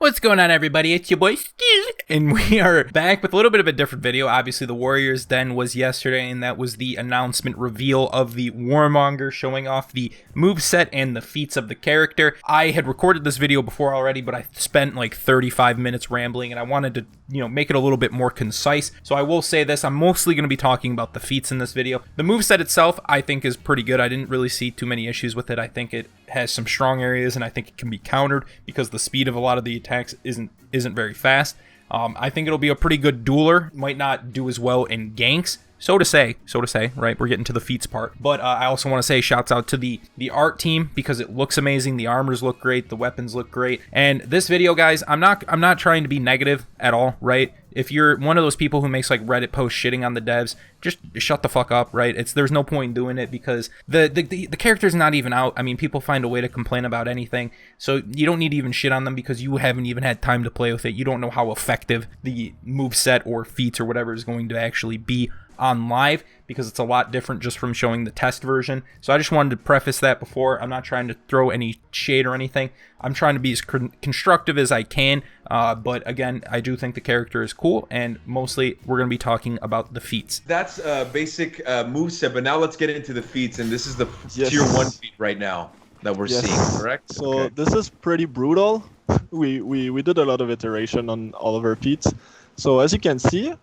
What's going on, everybody? It's your boy Skill, and we are back with a little bit of a different video. Obviously, the Warriors Den was yesterday, and that was the announcement reveal of the Warmonger, showing off the moveset and the feats of the character. I had recorded this video before already, but I spent like 35 minutes rambling, and I wanted to, make it a little bit more concise. So I will say this, I'm mostly going to be talking about the feats in this video. The moveset itself, I think, is pretty good. I didn't really see too many issues with it. I think it has some strong areas, and I think it can be countered because the speed of a lot of the attacks isn't very fast. I think it'll be a pretty good dueler. Might not do as well in ganks. So to say, right? We're getting to the feats part. But I also want to say shouts out to the art team because it looks amazing. The armors look great. The weapons look great. And this video, guys, I'm not trying to be negative at all, right? If you're one of those people who makes like Reddit posts shitting on the devs, just shut the fuck up, right? There's no point in doing it because the character's not even out. I mean, people find a way to complain about anything, so you don't need to even shit on them because you haven't even had time to play with it. You don't know how effective the moveset or feats or whatever is going to actually be on live because it's a lot different just from showing the test version. So I just wanted to preface that before. I'm not trying to throw any shade or anything. I'm trying to be as constructive as I can, but again, I do think the character is cool, and mostly we're going to be talking about the feats. That's basic moveset, but now let's get into the feats, and this is the tier 1 feat right now that we're seeing, correct? So okay. This is pretty brutal. We did a lot of iteration on all of our feats. So as you can see,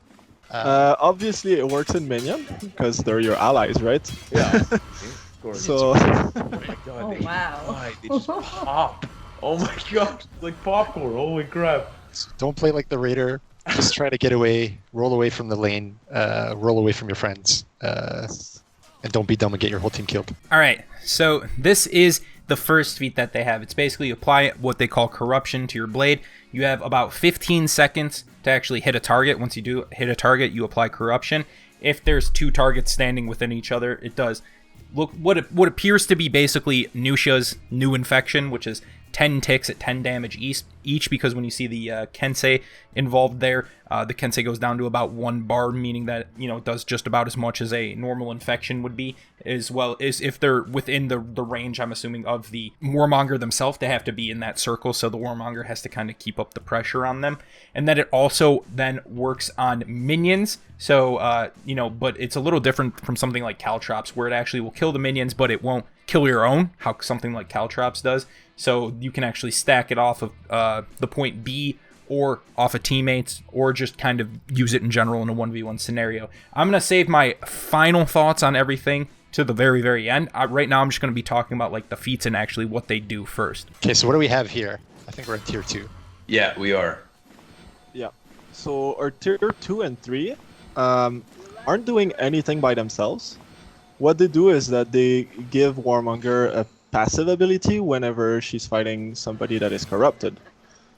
obviously it works in minion because they're your allies, right? Yeah. Of course. So. Oh my god. Wow. They just pop. Oh my god. It's like popcorn. Holy crap. Don't play like the Raider. Just try to get away, roll away from the lane, roll away from your friends, and don't be dumb and get your whole team killed. All right, so this is the first feat that they have. It's basically apply what they call corruption to your blade. You have about 15 seconds to actually hit a target. Once you do hit a target, you apply corruption. If there's two targets standing within each other, it does look what appears to be basically Nusha's new infection, which is 10 ticks at 10 damage each, because when you see the Kensei involved there, the Kensei goes down to about 1 bar, meaning that, it does just about as much as a normal infection would be, as well as if they're within the range, I'm assuming, of the Warmonger themselves. They have to be in that circle, so the Warmonger has to kind of keep up the pressure on them. And then it also then works on minions, so, but it's a little different from something like Caltrops, where it actually will kill the minions, but it won't kill your own, how something like Caltrops does. So you can actually stack it off of the point B or off of teammates, or just kind of use it in general in a 1v1 scenario. I'm going to save my final thoughts on everything to the very, very end. Right now I'm just going to be talking about like the feats and actually what they do first. Okay, so what do we have here? I think we're in tier 2. Yeah, we are. Yeah. So our tier 2 and 3 aren't doing anything by themselves. What they do is that they give Warmonger a passive ability whenever she's fighting somebody that is corrupted.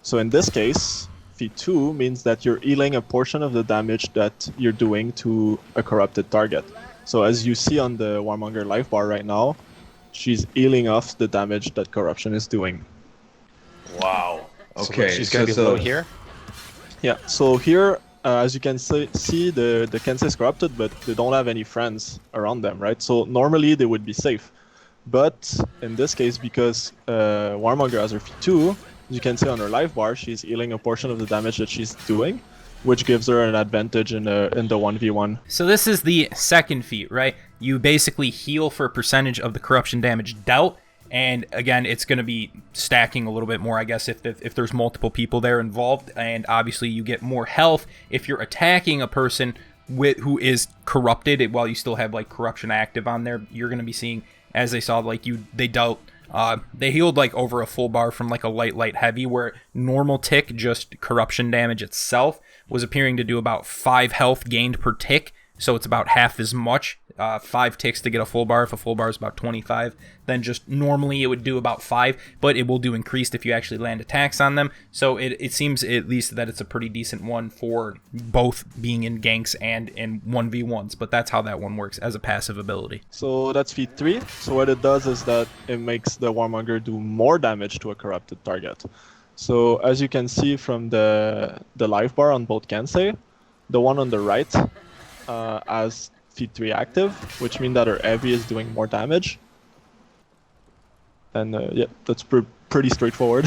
So in this case, feat 2 means that you're healing a portion of the damage that you're doing to a corrupted target. So as you see on the Warmonger life bar right now, she's healing off the damage that corruption is doing. Wow. Okay, so she's going to be low here? Yeah, so here, as you can see, the Kensei is corrupted, but they don't have any friends around them, right? So normally they would be safe. But in this case, because Warmonger has her feat 2, as you can see on her life bar, she's healing a portion of the damage that she's doing, which gives her an advantage in the 1v1. So this is the second feat, right? You basically heal for a percentage of the corruption damage dealt, and again, it's going to be stacking a little bit more, I guess, if there's multiple people there involved, and obviously you get more health if you're attacking a person who is corrupted while you still have like corruption active on there. You're going to be seeing, as they saw, like they healed like over a full bar from like a light heavy, where normal tick, just corruption damage itself, was appearing to do about 5 health gained per tick. So it's about half as much, 5 ticks to get a full bar. If a full bar is about 25, then just normally it would do about 5, but it will do increased if you actually land attacks on them. So it seems at least that it's a pretty decent one for both being in ganks and in 1v1s, but that's how that one works as a passive ability. So that's feat 3. So what it does is that it makes the Warmonger do more damage to a corrupted target. So as you can see from the life bar on both Kensei, the one on the right has feat 3 active, which means that her heavy is doing more damage. And yeah, that's pretty straightforward.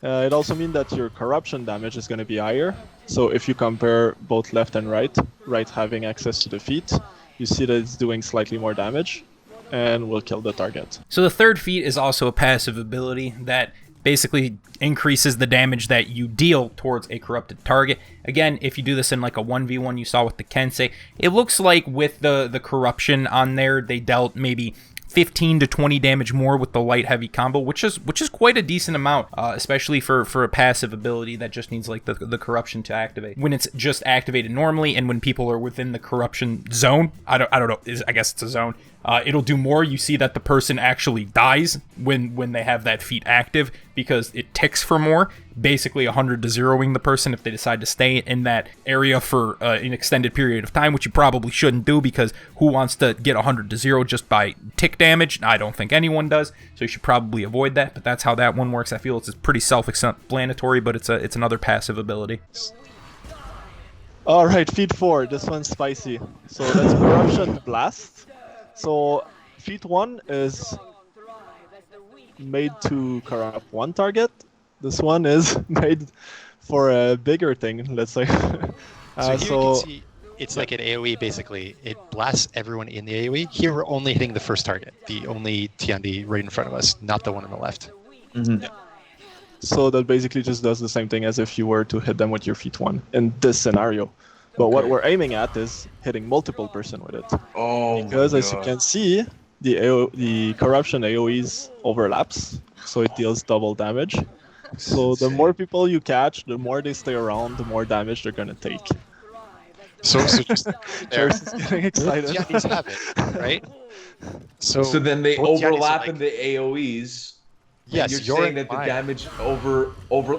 It also means that your corruption damage is going to be higher. So if you compare both left and right, right having access to the feat, you see that it's doing slightly more damage and will kill the target. So the third feat is also a passive ability that basically increases the damage that you deal towards a corrupted target. Again, if you do this in like a 1v1 you saw with the Kensei, it looks like with the corruption on there, they dealt maybe 15 to 20 damage more with the light heavy combo, which is quite a decent amount, especially for a passive ability that just needs like the corruption to activate. When it's just activated normally and when people are within the corruption zone, I don't know, I guess it's a zone, it'll do more. You see that the person actually dies when they have that feat active because it ticks for more, basically 100 to 0ing the person if they decide to stay in that area for an extended period of time, which you probably shouldn't do because who wants to get 100 to 0 just by tick damage? I don't think anyone does, so you should probably avoid that, but that's how that one works. I feel it's pretty self-explanatory, but it's another passive ability. Alright, feat 4, this one's spicy. So that's Corruption Blast. So feat 1 is made to corrupt one target. This one is made for a bigger thing, let's say. So here you can see it's like an AoE basically. It blasts everyone in the AoE. Here we're only hitting the first target, the only Tiandi right in front of us, not the one on the left. Mm-hmm. Yeah. So that basically just does the same thing as if you were to hit them with your feat 1 in this scenario. But what we're aiming at is hitting multiple person with it. Oh, because as you can see, the corruption AoEs overlaps, so it deals double damage. So the more people you catch, the more they stay around, the more damage they're gonna take. So just Cheers is getting excited. Tiandis have it, right? So then they both Tiandis overlap are like- in the AoEs. Yes, you're saying that the damage over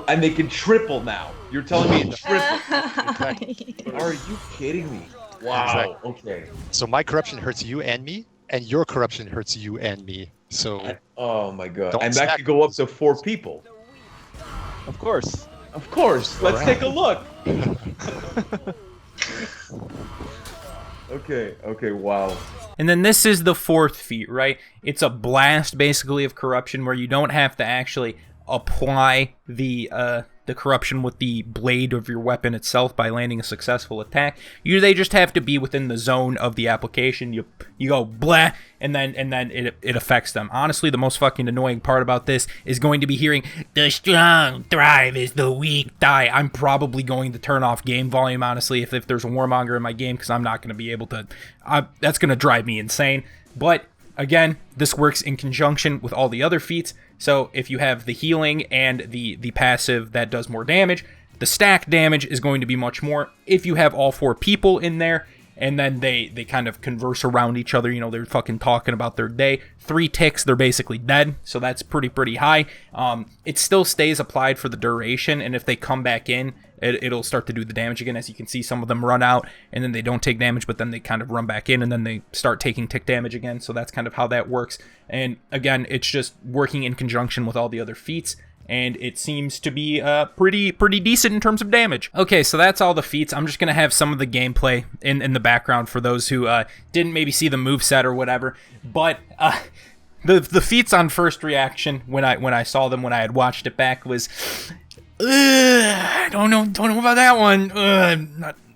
and they can triple now. You're telling me it triple. Exactly. Are you kidding me? Wow. Okay. So my corruption hurts you and me, and your corruption hurts you and me. So Oh my god. Don't And that stack could go up to 4 people. Of course. Of course. Let's take a look. Okay, wow. And then this is the fourth feat, right? It's a blast, basically, of corruption where you don't have to actually apply the corruption with the blade of your weapon itself by landing a successful attack. They just have to be within the zone of the application. You go blah, and then it affects them. Honestly, the most fucking annoying part about this is going to be hearing the strong thrive as the weak die. I'm probably going to turn off game volume, honestly, if there's a Warmonger in my game, because I'm not going to be able to. That's going to drive me insane. But again, this works in conjunction with all the other feats. So if you have the healing and the passive that does more damage, the stack damage is going to be much more. If you have all 4 people in there, and then they kind of converse around each other, they're fucking talking about their day. 3 ticks, they're basically dead, so that's pretty high. It still stays applied for the duration, and if they come back in, it'll start to do the damage again. As you can see, some of them run out, and then they don't take damage, but then they kind of run back in, and then they start taking tick damage again, so that's kind of how that works. And again, it's just working in conjunction with all the other feats, and it seems to be pretty decent in terms of damage. Okay, so that's all the feats. I'm just going to have some of the gameplay in the background for those who didn't maybe see the moveset or whatever. But the feats on first reaction when I saw them, when I had watched it back, was I don't know about that one.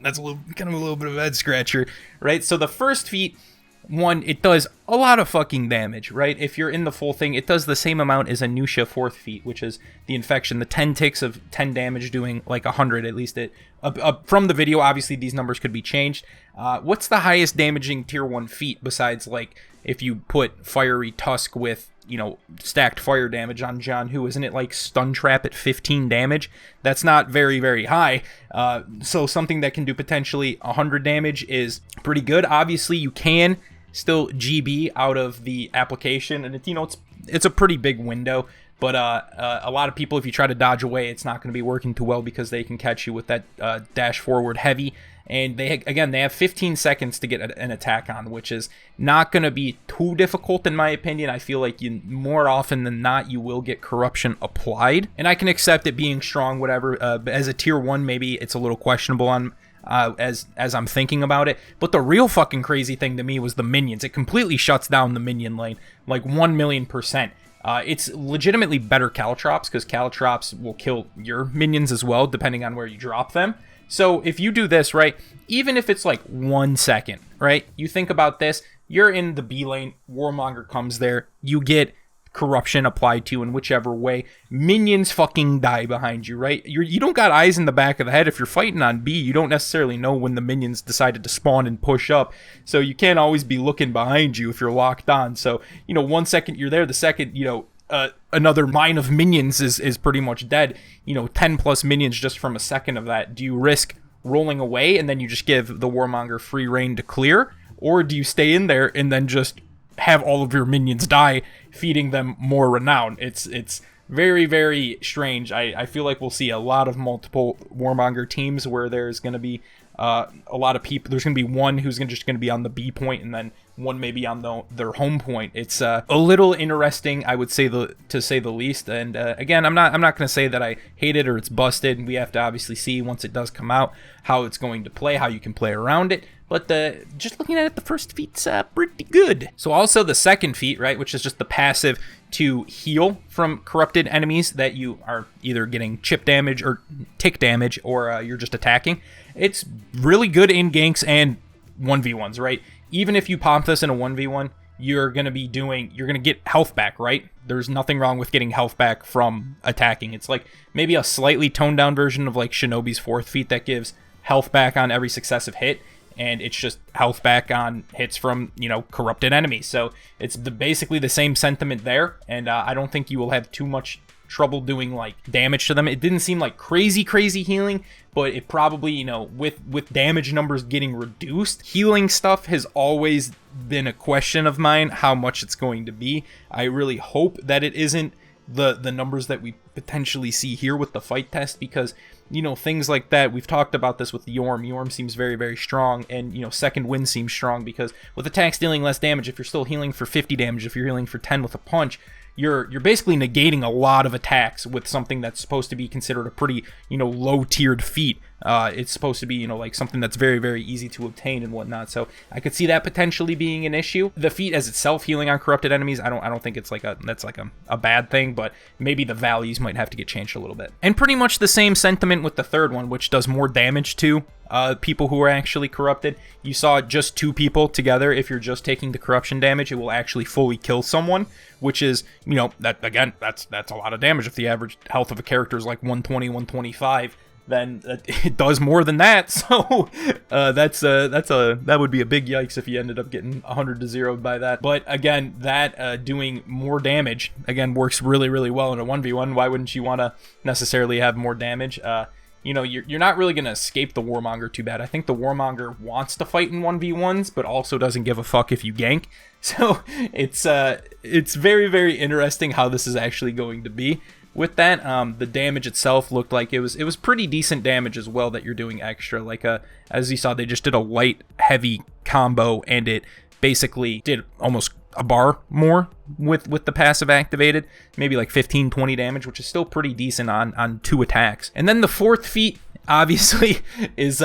That's a little bit of a head scratcher, right? So the first feat, one, it does a lot of fucking damage, right? If you're in the full thing, it does the same amount as Anusha 4th feat, which is the infection, the 10 ticks of 10 damage doing like 100, at least from the video. Obviously these numbers could be changed. What's the highest damaging tier 1 feat besides like if you put Fiery Tusk with, stacked fire damage on John Hu? Isn't it like Stun Trap at 15 damage? That's not very high. So something that can do potentially 100 damage is pretty good. Obviously you can still GB out of the application, and it's a pretty big window, but a lot of people, if you try to dodge away, it's not going to be working too well because they can catch you with that dash forward heavy, and they have 15 seconds to get an attack on, which is not going to be too difficult in my opinion. I feel like more often than not you will get corruption applied, and I can accept it being strong, whatever. As a tier 1, maybe it's a little questionable on as I'm thinking about it. But the real fucking crazy thing to me was the minions. It completely shuts down the minion lane, like 1,000,000%. It's legitimately better Caltrops, because Caltrops will kill your minions as well, depending on where you drop them. So if you do this, right, even if it's like 1 second, right, you think about this, you're in the B lane, Warmonger comes there, you get corruption applied to you in whichever way, minions fucking die behind you, right? You don't got eyes in the back of the head. If you're fighting on B, you don't necessarily know when the minions decided to spawn and push up, so you can't always be looking behind you if you're locked on. So 1 second you're there, the second another mine of minions is pretty much dead. 10 plus minions just from a second of that. Do you risk rolling away and then you just give the Warmonger free reign to clear, or do you stay in there and then just have all of your minions die, feeding them more renown? It's very, very strange. I feel like we'll see a lot of multiple Warmonger teams where there's going to be a lot of people. There's going to be one who's just going to be on the B point, and then one maybe on their home point. It's a little interesting, I would say, to say the least. And again, I'm not going to say that I hate it or it's busted. We have to obviously see once it does come out how it's going to play, how you can play around it. But just looking at it, the first feat's pretty good. So also the second feat, right, which is just the passive to heal from corrupted enemies that you are either getting chip damage or tick damage, or you're just attacking. It's really good in ganks and 1v1s, right? Even if you pop this in a 1v1, you're going to get health back, right? There's nothing wrong with getting health back from attacking. It's like maybe a slightly toned down version of like Shinobi's fourth feat that gives health back on every successive hit, and it's just health back on hits from, corrupted enemies. So it's basically the same sentiment there, and I don't think you will have too much trouble doing like damage to them. It didn't seem like crazy healing, but it probably, with damage numbers getting reduced, healing stuff has always been a question of mine, how much it's going to be. I really hope that it isn't the numbers that we potentially see here with the fight test, because things like that, we've talked about this with Yorm seems very, very strong, and second wind seems strong, because with attacks dealing less damage, if you're still healing for 50 damage, if you're healing for 10 with a punch, you're basically negating a lot of attacks with something that's supposed to be considered a pretty low tiered feat. It's supposed to be like something that's very, very easy to obtain and whatnot. So I could see that potentially being an issue. The feat as itself, healing on corrupted enemies, I don't think it's that's a bad thing, but maybe the values might have to get changed a little bit. And pretty much the same sentiment with the third one, which does more damage to people who are actually corrupted. You saw just 2 people together. If you're just taking the corruption damage, it will actually fully kill someone, which is, that again, that's a lot of damage. If the average health of a character is like 120, 125, then it does more than that. So that would be a big yikes if you ended up getting 100 to 0 by that. But again, that doing more damage again works really, really well in a 1v1. Why wouldn't you want to necessarily have more damage? You're not really going to escape the Warmonger too bad. I think the Warmonger wants to fight in 1v1s, but also doesn't give a fuck if you gank. So it's very, very interesting how this is actually going to be. With that, the damage itself looked like it was pretty decent damage as well that you're doing extra. Like as you saw, they just did a light heavy combo, and it basically did almost a bar more with the passive activated, maybe like 15-20 damage, which is still pretty decent on 2 attacks. And then the fourth feat obviously is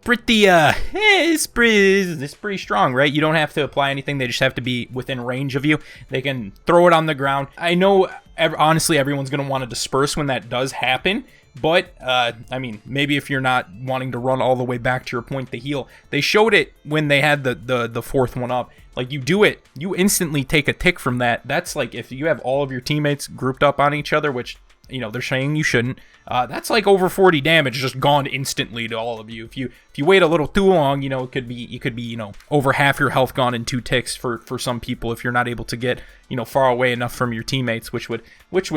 it's pretty strong, right? You don't have to apply anything. They just have to be within range of you. They can throw it on the ground. I know, honestly, everyone's going to want to disperse when that does happen. But, I mean, maybe if you're not wanting to run all the way back to your point to heal. They showed it when they had the fourth one up. Like, you do it, you instantly take a tick from that. That's like if you have all of your teammates grouped up on each other, which, they're saying you shouldn't. That's like over 40 damage just gone instantly to all of you. If you wait a little too long, it could be over half your health gone in 2 ticks for some people if you're not able to get far away enough from your teammates, which would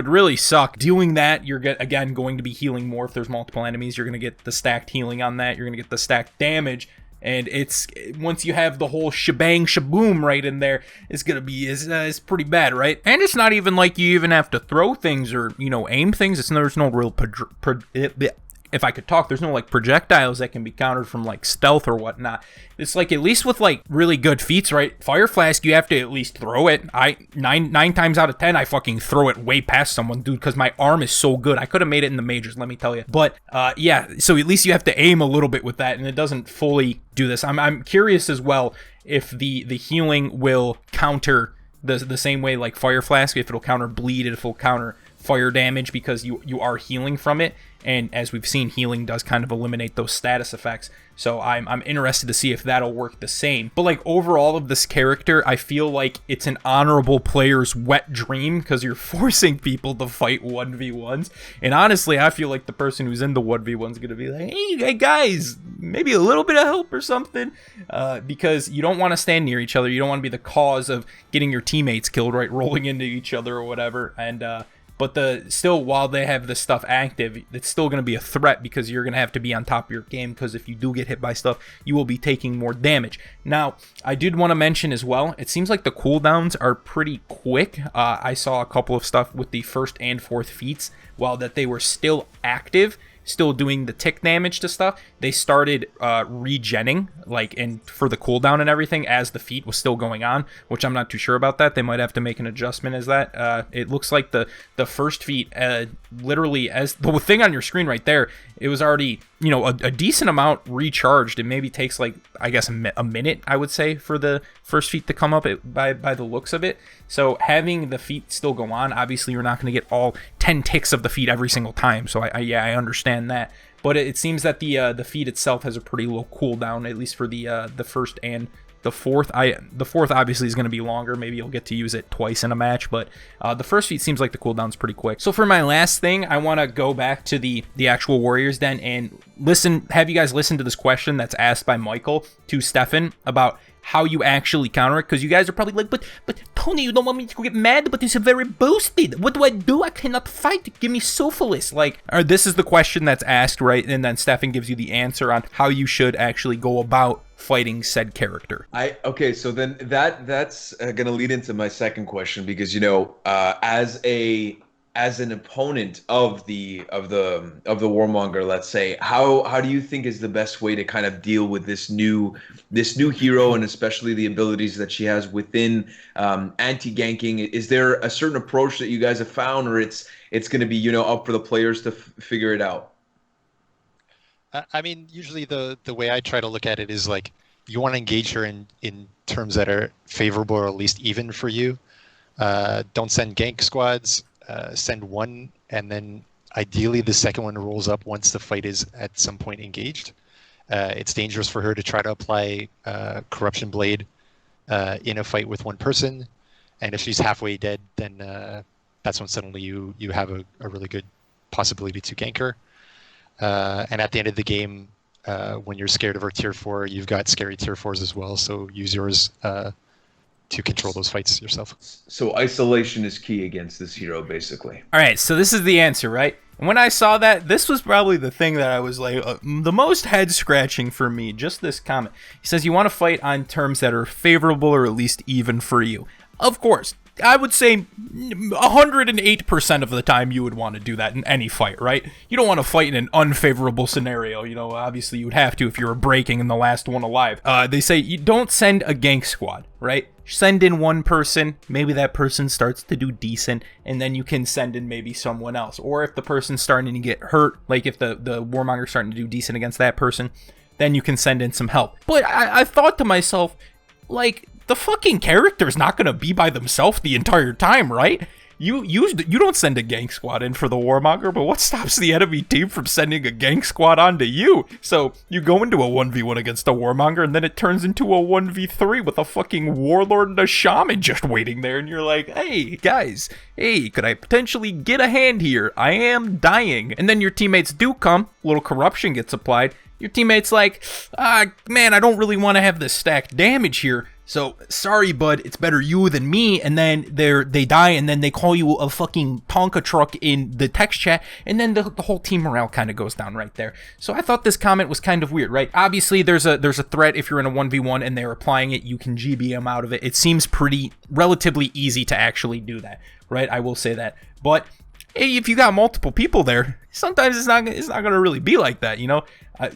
really suck. Doing that, you're again going to be healing more if there's multiple enemies. You're going to get the stacked healing on that. You're going to get the stacked damage. And it's once you have the whole shebang shaboom right in there, it's gonna be it's pretty bad, right? And it's not even like you even have to throw things or aim things. There's no real if I could talk, there's no like projectiles that can be countered from like stealth or whatnot. It's like, at least with like really good feats, right? Fire Flask, you have to at least throw it. Nine times out of 10, I fucking throw it way past someone, dude, because my arm is so good. I could have made it in the majors, let me tell you. But yeah, so at least you have to aim a little bit with that, and it doesn't fully do this. I'm curious as well if the healing will counter the same way like Fire Flask, if it'll counter bleed, if it'll counter fire damage because you are healing from it. And as we've seen, healing does kind of eliminate those status effects. So I'm interested to see if that'll work the same. But like overall of this character, I feel like it's an honorable player's wet dream because you're forcing people to fight 1v1s. And honestly, I feel like the person who's in the 1v1 is going to be like, hey guys, maybe a little bit of help or something. Because you don't want to stand near each other. You don't want to be the cause of getting your teammates killed, right? Rolling into each other or whatever. And but still, while they have this stuff active, it's still going to be a threat because you're going to have to be on top of your game because if you do get hit by stuff, you will be taking more damage. Now, I did want to mention as well, it seems like the cooldowns are pretty quick. I saw a couple of stuff with the first and fourth feats, while that they were still active, still doing the tick damage to stuff, they started regenning, like, and for the cooldown and everything as the feat was still going on, which I'm not too sure about that. They might have to make an adjustment as that. It looks like the first feat, literally, as the thing on your screen right there, it was already, you know, a decent amount recharged. It maybe takes, like, I guess a minute, I would say, for the first feat to come up by the looks of it. So having the feat still go on, obviously you're not going to get all 10 ticks of the feat every single time. So I understand that. But it seems that the feat itself has a pretty low cooldown, at least for the first and the fourth. The fourth obviously is going to be longer. Maybe you'll get to use it twice in a match, but the first feat seems like the cooldown's pretty quick. So for my last thing, I want to go back to the actual Warriors Den and have you guys listen to this question that's asked by Michael to Stefan about how you actually counter it, because you guys are probably like, but Tony, you don't want me to get mad, but it's very boosted. What do? I cannot fight. Give me Sophilus. Like, this is the question that's asked, right? And then Stefan gives you the answer on how you should actually go about fighting said character. Okay, so then that's gonna lead into my second question, because you know, as an opponent of the Warmonger, let's say, how do you think is the best way to kind of deal with this new hero, and especially the abilities that she has within anti-ganking? Is there a certain approach that you guys have found, or it's going to be, you know, up for the players to figure it out? I mean, usually the way I try to look at it is like, you want to engage her in terms that are favorable or at least even for you. Don't send gank squads. Send one, and then ideally the second one rolls up once the fight is at some point engaged. It's dangerous for her to try to apply Corruption Blade in a fight with one person, and if she's halfway dead, then that's when suddenly you have a really good possibility to gank her. And at the end of the game, when you're scared of her tier 4, you've got scary tier 4s as well, so use yours to control those fights yourself. So isolation is key against this hero, basically. All right, so this is the answer, right? And when I saw that, this was probably the thing that I was like, the most head-scratching for me, just this comment. He says, you want to fight on terms that are favorable or at least even for you. Of course, I would say 108% of the time you would want to do that in any fight, right? You don't want to fight in an unfavorable scenario. You know, obviously you would have to if you were breaking and the last one alive. They say you don't send a gank squad, right? Send in one person, maybe that person starts to do decent, and then you can send in maybe someone else. Or if the person's starting to get hurt, like if the Warmonger's starting to do decent against that person, then you can send in some help. But I thought to myself, like, the fucking character's not going to be by themselves the entire time, right? You don't send a gank squad in for the Warmonger, but what stops the enemy team from sending a gank squad onto you? So you go into a 1v1 against a Warmonger, and then it turns into a 1v3 with a fucking Warlord and a Shaman just waiting there, and you're like, hey, guys, hey, could I potentially get a hand here? I am dying. And then your teammates do come, a little corruption gets applied, your teammate's like, man, I don't really want to have this stacked damage here. So, sorry, bud, it's better you than me, and then they die, and then they call you a fucking Tonka truck in the text chat, and then the whole team morale kind of goes down right there. So I thought this comment was kind of weird, right? Obviously, there's a threat if you're in a 1v1 and they're applying it, you can GBM out of it. It seems relatively easy to actually do that, right? I will say that. But hey, if you got multiple people there, sometimes it's not going to really be like that, you know?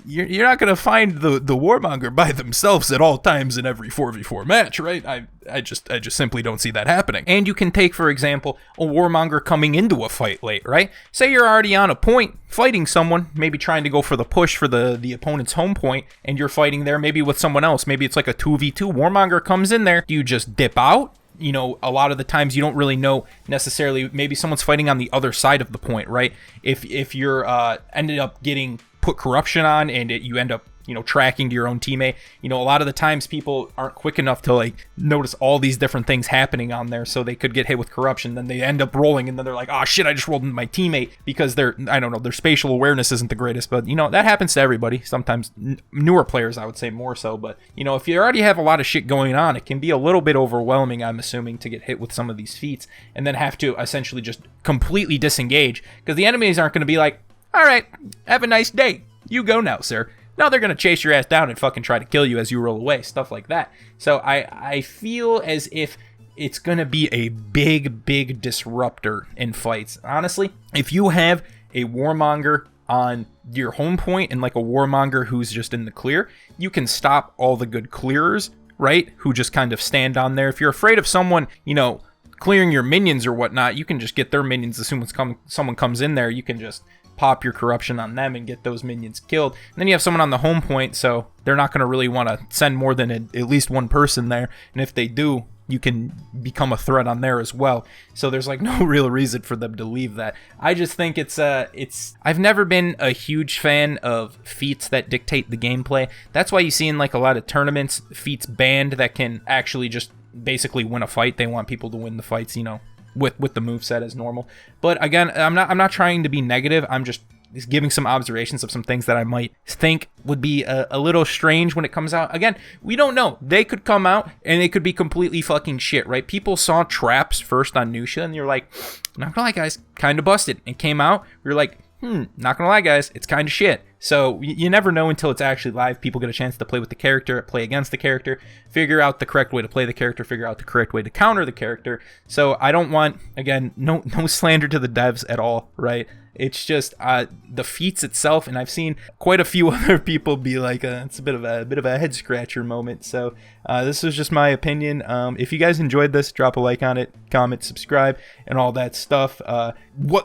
You're not going to find the Warmonger by themselves at all times in every 4v4 match, right? I just simply don't see that happening. And you can take, for example, a Warmonger coming into a fight late, right? Say you're already on a point fighting someone, maybe trying to go for the push for the opponent's home point, and you're fighting there maybe with someone else. Maybe it's like a 2v2. Warmonger comes in there. Do you just dip out? you know, a lot of the times you don't really know necessarily, maybe someone's fighting on the other side of the point, right? If you're ended up getting put corruption on and you end up, you know, tracking to your own teammate, you know, a lot of the times people aren't quick enough to like notice all these different things happening on there, so they could get hit with corruption. Then they end up rolling, and then they're like, oh shit, I just rolled into my teammate, because I don't know, their spatial awareness isn't the greatest. But you know, that happens to everybody. Sometimes newer players, I would say, more so. But you know, if you already have a lot of shit going on, it can be a little bit overwhelming, I'm assuming, to get hit with some of these feats and then have to essentially just completely disengage, because the enemies aren't going to be like, all right, have a nice day, you go now, sir. No, they're going to chase your ass down and fucking try to kill you as you roll away, stuff like that. So I feel as if it's going to be a big disruptor in fights. Honestly, if you have a Warmonger on your home point and like a Warmonger who's just in the clear, you can stop all the good clearers, right? Who just kind of stand on there. If you're afraid of someone, you know, clearing your minions or whatnot, you can just get their minions as soon as someone comes in there. You can just pop your corruption on them and get those minions killed. And then you have someone on the home point, so they're not going to really want to send more than at least one person there. And if they do, you can become a threat on there as well. So there's like no real reason for them to leave that. I just think it's I've never been a huge fan of feats that dictate the gameplay. That's why you see in like a lot of tournaments, feats banned that can actually just basically win a fight. They want people to win the fights, you know, with the moveset as normal. But again, I'm not trying to be negative. I'm just giving some observations of some things that I might think would be a little strange when it comes out. Again, we don't know. They could come out and it could be completely fucking shit, right? People saw traps first on Nusha and you're like, not gonna lie guys, kind of busted. And came out, you're like, not gonna lie guys, it's kind of shit. So you never know until it's actually live. People get a chance to play with the character, play against the character, figure out the correct way to play the character, figure out the correct way to counter the character. So I don't want, again, no slander to the devs at all, right? It's just the feats itself, and I've seen quite a few other people be like, it's a bit of a head scratcher moment. So this is just my opinion. If you guys enjoyed this, drop a like on it, comment, subscribe, and all that stuff.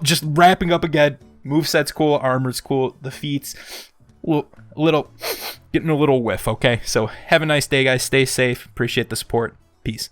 Just wrapping up again. Moveset's cool, armor's cool, the feats, getting a little whiff, okay? So have a nice day, guys. Stay safe. Appreciate the support. Peace.